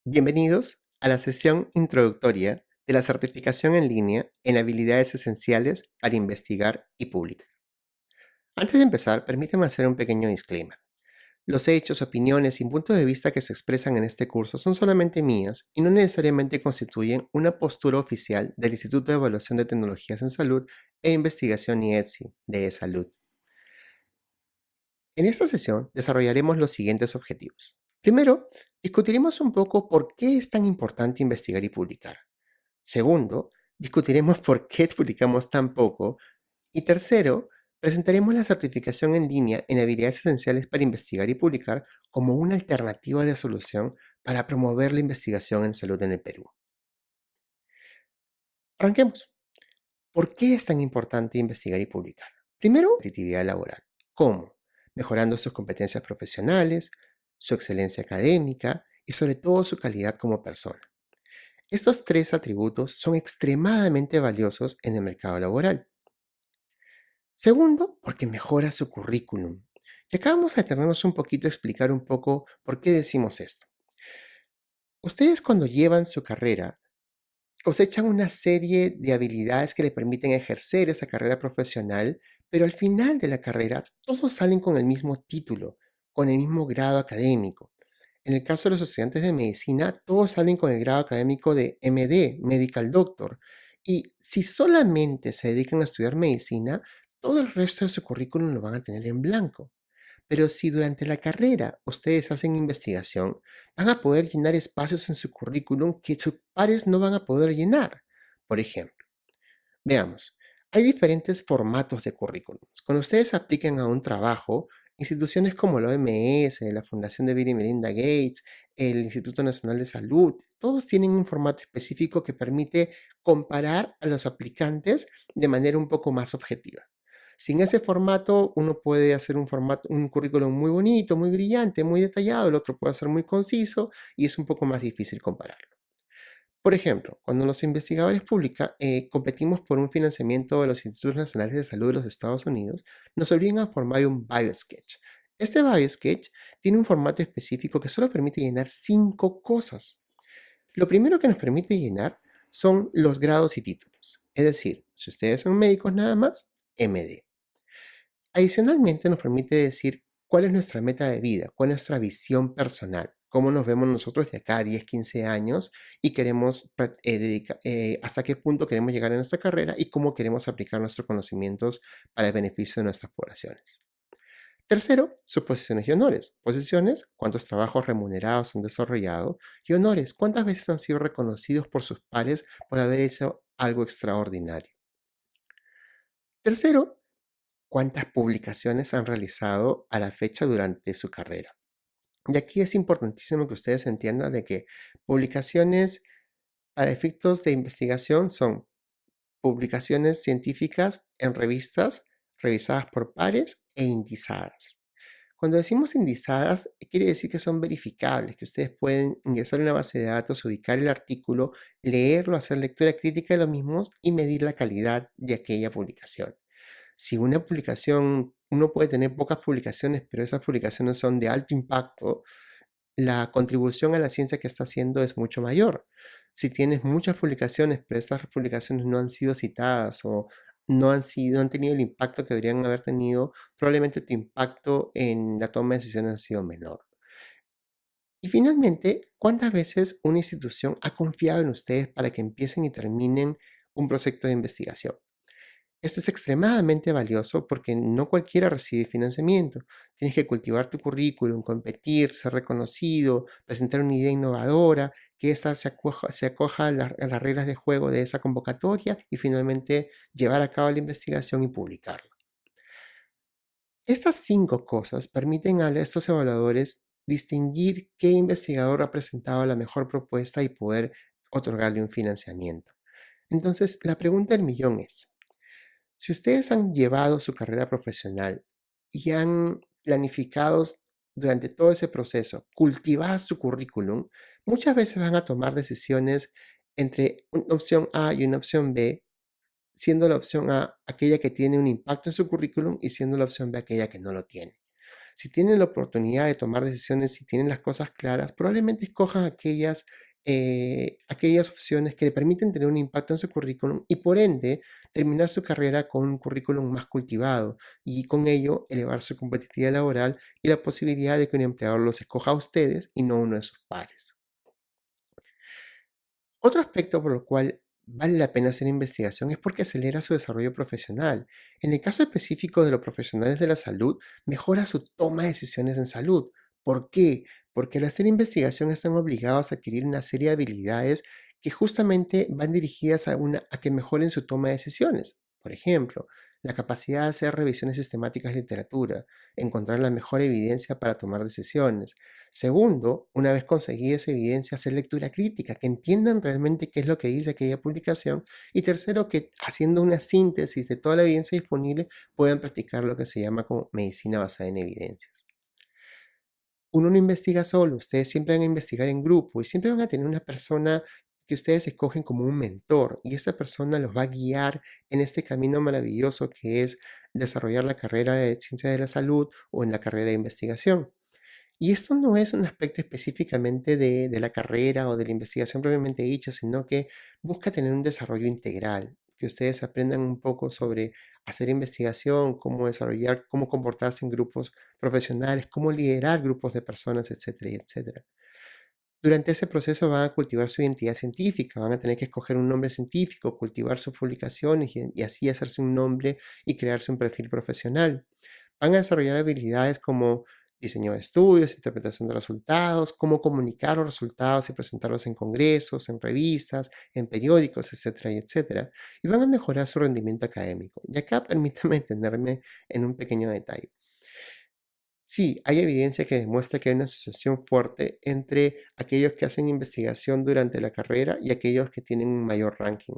Bienvenidos a la sesión introductoria de la certificación en línea en habilidades esenciales para investigar y publicar. Antes de empezar, permíteme hacer un pequeño disclaimer. Los hechos, opiniones y puntos de vista que se expresan en este curso son solamente mías y no necesariamente constituyen una postura oficial del Instituto de Evaluación de Tecnologías en Salud e Investigación IETSI de eSalud. En esta sesión desarrollaremos los siguientes objetivos. Primero, discutiremos un poco por qué es tan importante investigar y publicar. Segundo, discutiremos por qué publicamos tan poco. Y tercero, presentaremos la certificación en línea en habilidades esenciales para investigar y publicar como una alternativa de solución para promover la investigación en salud en el Perú. Arranquemos. ¿Por qué es tan importante investigar y publicar? Primero, competitividad laboral. ¿Cómo? Mejorando sus competencias profesionales, su excelencia académica y sobre todo su calidad como persona. Estos tres atributos son extremadamente valiosos en el mercado laboral. Segundo, porque mejora su currículum. Y acá vamos a detenernos un poquito a explicar un poco por qué decimos esto. Ustedes cuando llevan su carrera cosechan una serie de habilidades que le permiten ejercer esa carrera profesional, pero al final de la carrera todos salen con el mismo título, con el mismo grado académico. En el caso de los estudiantes de medicina, todos salen con el grado académico de MD, Medical Doctor. Y si solamente se dedican a estudiar medicina, todo el resto de su currículum lo van a tener en blanco. Pero si durante la carrera ustedes hacen investigación, van a poder llenar espacios en su currículum que sus pares no van a poder llenar. Por ejemplo, veamos, hay diferentes formatos de currículums. Cuando ustedes apliquen a un trabajo, instituciones como la OMS, la Fundación de Bill y Melinda Gates, el Instituto Nacional de Salud, todos tienen un formato específico que permite comparar a los aplicantes de manera un poco más objetiva. Sin ese formato, uno puede hacer un currículum muy bonito, muy brillante, muy detallado, el otro puede ser muy conciso y es un poco más difícil compararlo. Por ejemplo, cuando los investigadores competimos por un financiamiento de los Institutos Nacionales de Salud de los Estados Unidos, nos obligan a formar un BioSketch. Este BioSketch tiene un formato específico que solo permite llenar 5 cosas. Lo primero que nos permite llenar son los grados y títulos. Es decir, si ustedes son médicos nada más, MD. Adicionalmente, nos permite decir cuál es nuestra meta de vida, cuál es nuestra visión personal, cómo nos vemos nosotros de acá a 10, 15 años y hasta qué punto queremos llegar en nuestra carrera y cómo queremos aplicar nuestros conocimientos para el beneficio de nuestras poblaciones. Tercero, sus posiciones y honores. Posiciones, cuántos trabajos remunerados han desarrollado, y honores, cuántas veces han sido reconocidos por sus pares por haber hecho algo extraordinario. Tercero, cuántas publicaciones han realizado a la fecha durante su carrera. Y aquí es importantísimo que ustedes entiendan de que publicaciones para efectos de investigación son publicaciones científicas en revistas revisadas por pares e indizadas. Cuando decimos indizadas, quiere decir que son verificables, que ustedes pueden ingresar en una base de datos, ubicar el artículo, leerlo, hacer lectura crítica de los mismos y medir la calidad de aquella publicación. Si una publicación, uno puede tener pocas publicaciones, pero esas publicaciones son de alto impacto, la contribución a la ciencia que está haciendo es mucho mayor. Si tienes muchas publicaciones, pero estas publicaciones no han sido citadas o no han tenido el impacto que deberían haber tenido, probablemente tu impacto en la toma de decisiones ha sido menor. Y finalmente, ¿cuántas veces una institución ha confiado en ustedes para que empiecen y terminen un proyecto de investigación? Esto es extremadamente valioso porque no cualquiera recibe financiamiento. Tienes que cultivar tu currículum, competir, ser reconocido, presentar una idea innovadora, que esta se acoja a las reglas de juego de esa convocatoria y finalmente llevar a cabo la investigación y publicarla. Estas 5 cosas permiten a estos evaluadores distinguir qué investigador ha presentado la mejor propuesta y poder otorgarle un financiamiento. Entonces, la pregunta del millón es, si ustedes han llevado su carrera profesional y han planificado durante todo ese proceso cultivar su currículum, muchas veces van a tomar decisiones entre una opción A y una opción B, siendo la opción A aquella que tiene un impacto en su currículum y siendo la opción B aquella que no lo tiene. Si tienen la oportunidad de tomar decisiones, si tienen las cosas claras, probablemente escojan aquellas opciones que le permiten tener un impacto en su currículum y por ende terminar su carrera con un currículum más cultivado y con ello elevar su competitividad laboral y la posibilidad de que un empleador los escoja a ustedes y no uno de sus pares. Otro aspecto por el cual vale la pena hacer investigación es porque acelera su desarrollo profesional. En el caso específico de los profesionales de la salud, mejora su toma de decisiones en salud. ¿Por qué? Porque al hacer investigación están obligados a adquirir una serie de habilidades que justamente van dirigidas a que mejoren su toma de decisiones. Por ejemplo, la capacidad de hacer revisiones sistemáticas de literatura, encontrar la mejor evidencia para tomar decisiones. Segundo, una vez conseguida esa evidencia, hacer lectura crítica, que entiendan realmente qué es lo que dice aquella publicación. Y tercero, que haciendo una síntesis de toda la evidencia disponible, puedan practicar lo que se llama como medicina basada en evidencias. Uno no investiga solo, ustedes siempre van a investigar en grupo y siempre van a tener una persona que ustedes escogen como un mentor y esta persona los va a guiar en este camino maravilloso que es desarrollar la carrera de ciencia de la salud o en la carrera de investigación. Y esto no es un aspecto específicamente de la carrera o de la investigación propiamente dicha, sino que busca tener un desarrollo integral, que ustedes aprendan un poco sobre hacer investigación, cómo desarrollar, cómo comportarse en grupos profesionales, cómo liderar grupos de personas, etcétera, y etcétera. Durante ese proceso van a cultivar su identidad científica, van a tener que escoger un nombre científico, cultivar sus publicaciones y así hacerse un nombre y crearse un perfil profesional. Van a desarrollar habilidades como diseño de estudios, interpretación de resultados, cómo comunicar los resultados y presentarlos en congresos, en revistas, en periódicos, etcétera, y etcétera. Y van a mejorar su rendimiento académico. Y acá permítame detenerme en un pequeño detalle. Sí, hay evidencia que demuestra que hay una asociación fuerte entre aquellos que hacen investigación durante la carrera y aquellos que tienen un mayor ranking.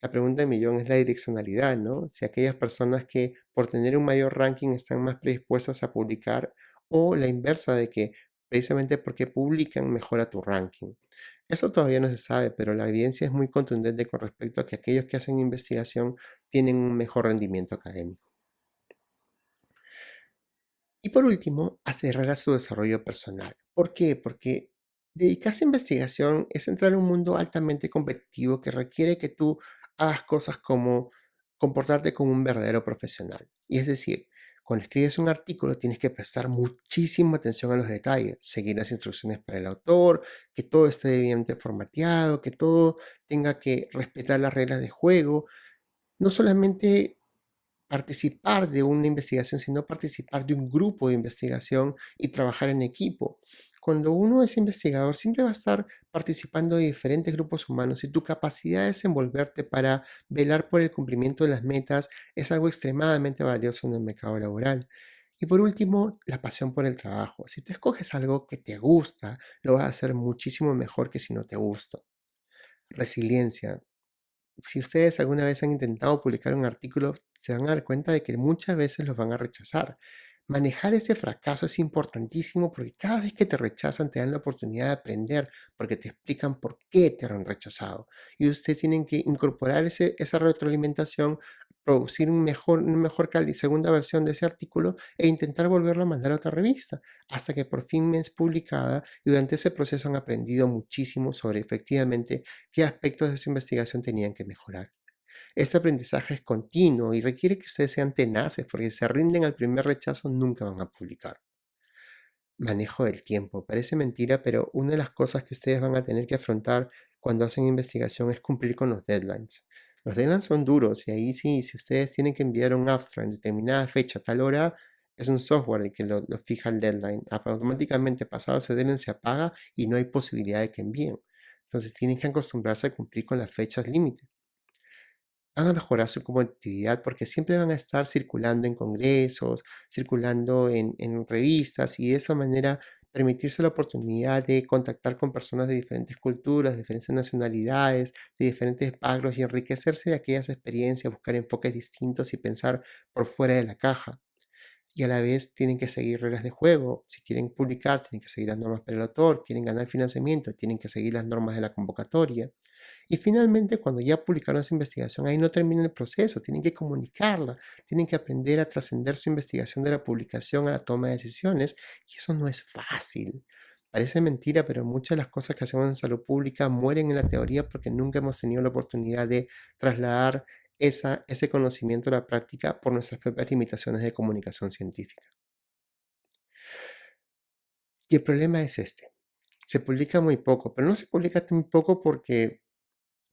La pregunta de millón es la direccionalidad, ¿no? Si aquellas personas que por tener un mayor ranking están más predispuestas a publicar o la inversa de que precisamente porque publican mejora tu ranking. Eso todavía no se sabe, pero la evidencia es muy contundente con respecto a que aquellos que hacen investigación tienen un mejor rendimiento académico. Y por último, acelerar su desarrollo personal. ¿Por qué? Porque dedicarse a investigación es entrar en un mundo altamente competitivo que requiere que tú hagas cosas como comportarte como un verdadero profesional. Y es decir, cuando escribes un artículo tienes que prestar muchísima atención a los detalles, seguir las instrucciones para el autor, que todo esté debidamente formateado, que todo tenga que respetar las reglas de juego. No solamente participar de una investigación, sino participar de un grupo de investigación y trabajar en equipo. Cuando uno es investigador, siempre va a estar participando de diferentes grupos humanos y tu capacidad de desenvolverte para velar por el cumplimiento de las metas es algo extremadamente valioso en el mercado laboral. Y por último, la pasión por el trabajo. Si tú escoges algo que te gusta, lo vas a hacer muchísimo mejor que si no te gusta. Resiliencia. Si ustedes alguna vez han intentado publicar un artículo, se van a dar cuenta de que muchas veces los van a rechazar. Manejar ese fracaso es importantísimo porque cada vez que te rechazan te dan la oportunidad de aprender porque te explican por qué te han rechazado. Y ustedes tienen que incorporar esa retroalimentación, producir segunda versión de ese artículo e intentar volverlo a mandar a otra revista hasta que por fin me es publicada y durante ese proceso han aprendido muchísimo sobre efectivamente qué aspectos de su investigación tenían que mejorar. Este aprendizaje es continuo y requiere que ustedes sean tenaces porque si se rinden al primer rechazo nunca van a publicar. Manejo del tiempo. Parece mentira, pero una de las cosas que ustedes van a tener que afrontar cuando hacen investigación es cumplir con los deadlines. Los deadlines son duros y ahí sí, si ustedes tienen que enviar un abstract en determinada fecha, tal hora, es un software el que lo fija el deadline. Automáticamente pasado ese deadline se apaga y no hay posibilidad de que envíen. Entonces tienen que acostumbrarse a cumplir con las fechas límite. Van a mejorar su competitividad porque siempre van a estar circulando en congresos, circulando en revistas y de esa manera permitirse la oportunidad de contactar con personas de diferentes culturas, de diferentes nacionalidades, de diferentes backgrounds y enriquecerse de aquellas experiencias, buscar enfoques distintos y pensar por fuera de la caja. y a la vez tienen que seguir reglas de juego. Si quieren publicar, tienen que seguir las normas para el autor, quieren ganar financiamiento, tienen que seguir las normas de la convocatoria. Y finalmente, cuando ya publicaron esa investigación, ahí no termina el proceso, tienen que comunicarla, tienen que aprender a trascender su investigación de la publicación a la toma de decisiones, y eso no es fácil. Parece mentira, pero muchas de las cosas que hacemos en salud pública mueren en la teoría porque nunca hemos tenido la oportunidad de trasladar ese conocimiento a la práctica por nuestras propias limitaciones de comunicación científica. Y el problema es este. Se publica muy poco, pero no se publica tan poco porque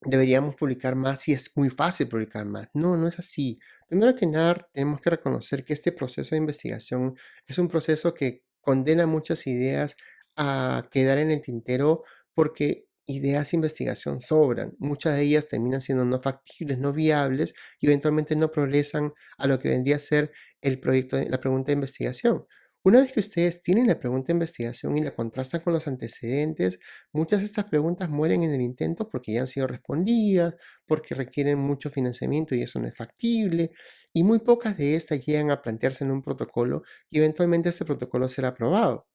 deberíamos publicar más y es muy fácil publicar más. No, no es así. Primero que nada, tenemos que reconocer que este proceso de investigación es un proceso que condena muchas ideas a quedar en el tintero porque ideas de investigación sobran. Muchas de ellas terminan siendo no factibles, no viables y eventualmente no progresan a lo que vendría a ser el proyecto, la pregunta de investigación. Una vez que ustedes tienen la pregunta de investigación y la contrastan con los antecedentes, muchas de estas preguntas mueren en el intento porque ya han sido respondidas, porque requieren mucho financiamiento y eso no es factible, y muy pocas de estas llegan a plantearse en un protocolo y eventualmente ese protocolo será aprobado.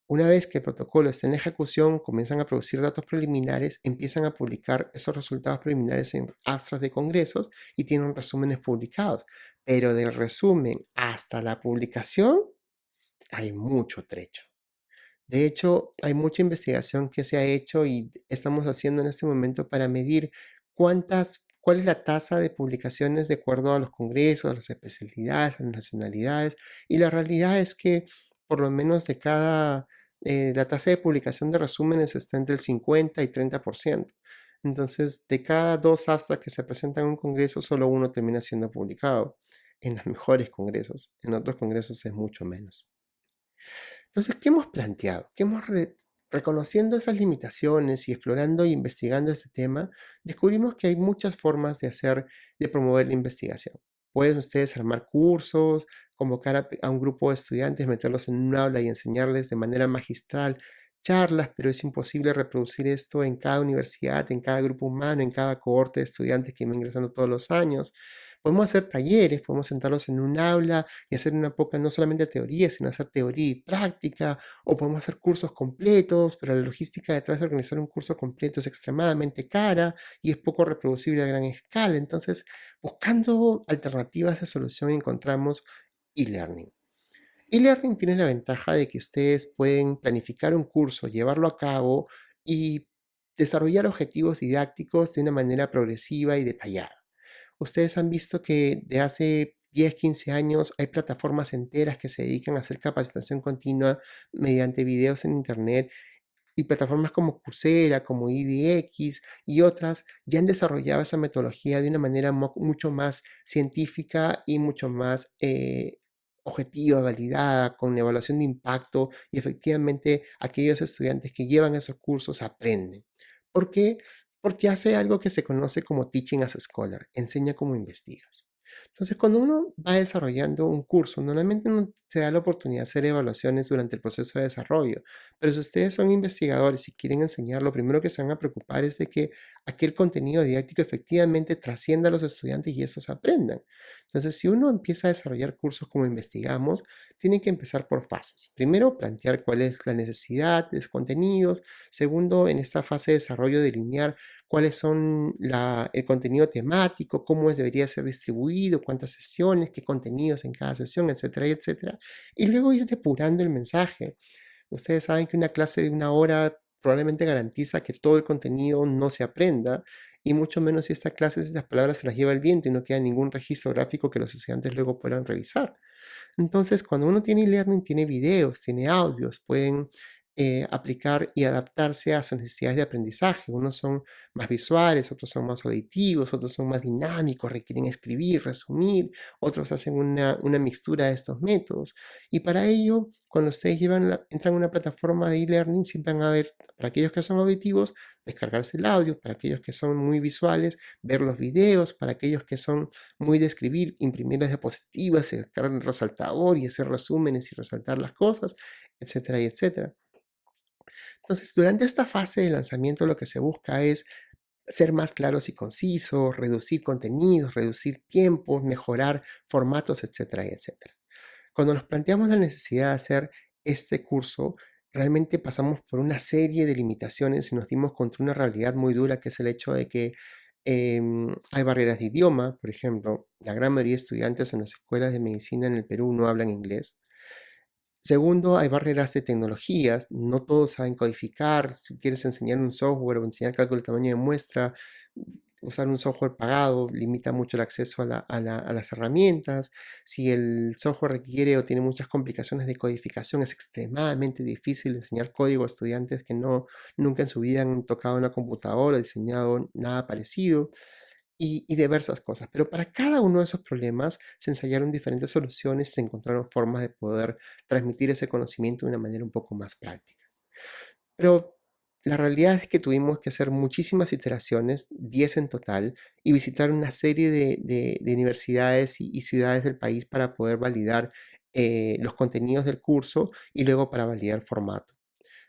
Una vez que el protocolo está en ejecución, comienzan a producir datos preliminares, empiezan a publicar esos resultados preliminares en abstracts de congresos y tienen resúmenes publicados. Pero del resumen hasta la publicación hay mucho trecho. De hecho, hay mucha investigación que se ha hecho y estamos haciendo en este momento para medir cuál es la tasa de publicaciones de acuerdo a los congresos, a las especialidades, a las nacionalidades. Y la realidad es que por lo menos la tasa de publicación de resúmenes está entre el 50 y 30%. Entonces, de cada dos abstracts que se presentan en un congreso, solo uno termina siendo publicado. En los mejores congresos, en otros congresos es mucho menos. Entonces, ¿qué hemos planteado? Reconociendo esas limitaciones y explorando e investigando este tema, descubrimos que hay muchas formas de promover la investigación. Pueden ustedes armar cursos, convocar a un grupo de estudiantes, meterlos en un aula y enseñarles de manera magistral charlas, pero es imposible reproducir esto en cada universidad, en cada grupo humano, en cada cohorte de estudiantes que va ingresando todos los años. Podemos hacer talleres, podemos sentarlos en un aula y hacer una poca, no solamente teoría, sino hacer teoría y práctica, o podemos hacer cursos completos, pero la logística detrás de organizar un curso completo es extremadamente cara y es poco reproducible a gran escala. Entonces, buscando alternativas de solución, encontramos e-learning. E-learning tiene la ventaja de que ustedes pueden planificar un curso, llevarlo a cabo y desarrollar objetivos didácticos de una manera progresiva y detallada. Ustedes han visto que de hace 10, 15 años hay plataformas enteras que se dedican a hacer capacitación continua mediante videos en Internet y plataformas como Coursera, como IDX y otras ya han desarrollado esa metodología de una manera mucho más científica y mucho más objetiva, validada, con evaluación de impacto y efectivamente aquellos estudiantes que llevan esos cursos aprenden. ¿Por qué? Porque hace algo que se conoce como Teaching as a Scholar, enseña cómo investigas. Entonces, cuando uno va desarrollando un curso, normalmente no se da la oportunidad de hacer evaluaciones durante el proceso de desarrollo, pero si ustedes son investigadores y quieren enseñar, lo primero que se van a preocupar es de que aquel contenido didáctico efectivamente trascienda a los estudiantes y estos aprendan. Entonces, si uno empieza a desarrollar cursos como investigamos, tiene que empezar por fases. Primero, plantear cuál es la necesidad de los contenidos. Segundo, en esta fase de desarrollo, delinear cuáles son el contenido temático, debería ser distribuido, cuántas sesiones, qué contenidos en cada sesión, etcétera, etcétera. Y luego ir depurando el mensaje. Ustedes saben que una clase de una hora probablemente garantiza que todo el contenido no se aprenda, y mucho menos si esta clase, estas palabras se las lleva el viento y no queda ningún registro gráfico que los estudiantes luego puedan revisar. Entonces, cuando uno tiene e-learning, tiene videos, tiene audios, pueden aplicar y adaptarse a sus necesidades de aprendizaje. Unos son más visuales, otros son más auditivos, otros son más dinámicos, requieren escribir, resumir, otros hacen una mixtura de estos métodos. Y para ello, cuando ustedes entran a una plataforma de e-learning, siempre van a ver, para aquellos que son auditivos, descargarse el audio, para aquellos que son muy visuales, ver los videos, para aquellos que son muy de escribir, imprimir las diapositivas, sacar el resaltador y hacer resúmenes y resaltar las cosas, etcétera, y etcétera. Entonces, durante esta fase de lanzamiento lo que se busca es ser más claros y concisos, reducir contenidos, reducir tiempos, mejorar formatos, etcétera, y etcétera. Cuando nos planteamos la necesidad de hacer este curso, realmente pasamos por una serie de limitaciones y nos dimos contra una realidad muy dura, que es el hecho de que hay barreras de idioma. Por ejemplo, la gran mayoría de estudiantes en las escuelas de medicina en el Perú no hablan inglés. Segundo, hay barreras de tecnologías, no todos saben codificar. Si quieres enseñar un software o enseñar cálculo de tamaño de muestra, usar un software pagado limita mucho el acceso a las herramientas. Si el software requiere o tiene muchas complicaciones de codificación, es extremadamente difícil enseñar código a estudiantes que nunca en su vida han tocado una computadora o diseñado nada parecido y diversas cosas. Pero para cada uno de esos problemas se ensayaron diferentes soluciones, se encontraron formas de poder transmitir ese conocimiento de una manera un poco más práctica. Pero la realidad es que tuvimos que hacer muchísimas iteraciones, 10 en total, y visitar una serie de universidades y ciudades del país para poder validar los contenidos del curso y luego para validar formato.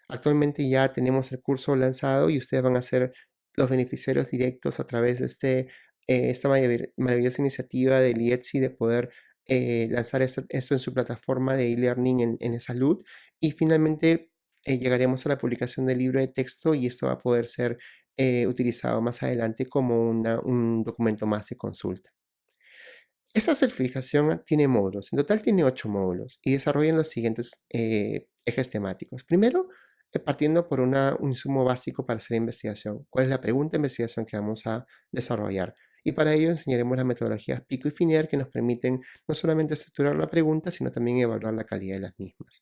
Actualmente ya tenemos el curso lanzado y ustedes van a ser los beneficiarios directos a través de esta maravillosa iniciativa del IETSI de poder lanzar esto en su plataforma de e-learning en salud. Y finalmente llegaremos a la publicación del libro de texto y esto va a poder ser utilizado más adelante como un documento más de consulta. Esta certificación tiene módulos, en total tiene 8 módulos y desarrollan los siguientes ejes temáticos. Primero, partiendo por un insumo básico para hacer investigación. ¿Cuál es la pregunta de investigación que vamos a desarrollar? Y para ello enseñaremos las metodologías Pico y Finier que nos permiten no solamente estructurar la pregunta, sino también evaluar la calidad de las mismas.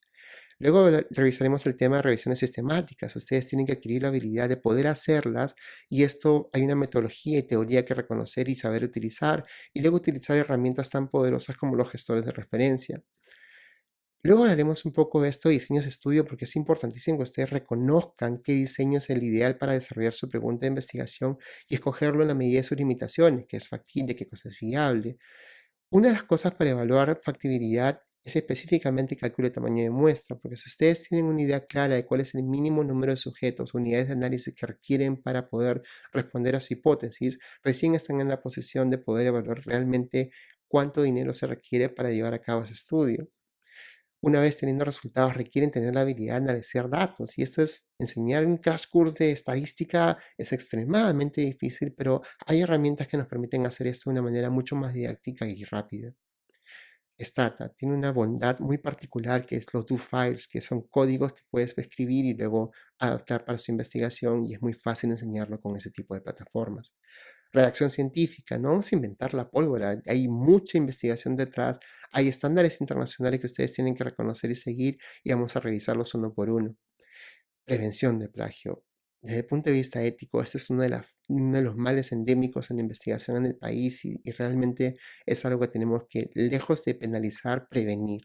Luego revisaremos el tema de revisiones sistemáticas. Ustedes tienen que adquirir la habilidad de poder hacerlas y esto hay una metodología y teoría que reconocer y saber utilizar y luego utilizar herramientas tan poderosas como los gestores de referencia. Luego hablaremos un poco de esto de diseños de estudio porque es importantísimo que ustedes reconozcan qué diseño es el ideal para desarrollar su pregunta de investigación y escogerlo en la medida de sus limitaciones, que es factible, que es viable. Una de las cosas para evaluar factibilidad es específicamente el cálculo de tamaño de muestra, porque si ustedes tienen una idea clara de cuál es el mínimo número de sujetos, unidades de análisis que requieren para poder responder a su hipótesis, recién están en la posición de poder evaluar realmente cuánto dinero se requiere para llevar a cabo ese estudio. Una vez teniendo resultados, requieren tener la habilidad de analizar datos, y esto es enseñar un crash course de estadística es extremadamente difícil, pero hay herramientas que nos permiten hacer esto de una manera mucho más didáctica y rápida. Stata tiene una bondad muy particular que es los do files, que son códigos que puedes escribir y luego adaptar para su investigación y es muy fácil enseñarlo con ese tipo de plataformas. Redacción científica, no vamos a inventar la pólvora, hay mucha investigación detrás, hay estándares internacionales que ustedes tienen que reconocer y seguir y vamos a revisarlos uno por uno. Prevención de plagio. Desde el punto de vista ético, este es uno de los males endémicos en la investigación en el país y realmente es algo que tenemos que, lejos de penalizar, prevenir.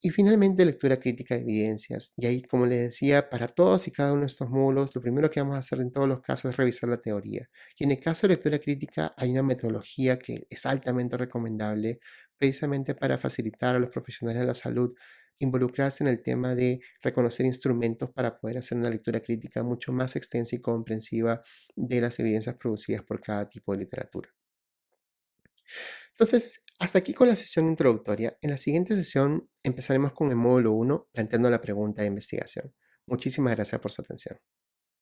Y finalmente, lectura crítica de evidencias. Y ahí, como les decía, para todos y cada uno de estos módulos, lo primero que vamos a hacer en todos los casos es revisar la teoría. Y en el caso de lectura crítica, hay una metodología que es altamente recomendable, precisamente para facilitar a los profesionales de la salud involucrarse en el tema de reconocer instrumentos para poder hacer una lectura crítica mucho más extensa y comprensiva de las evidencias producidas por cada tipo de literatura. Entonces, hasta aquí con la sesión introductoria. En la siguiente sesión empezaremos con el módulo 1, planteando la pregunta de investigación. Muchísimas gracias por su atención.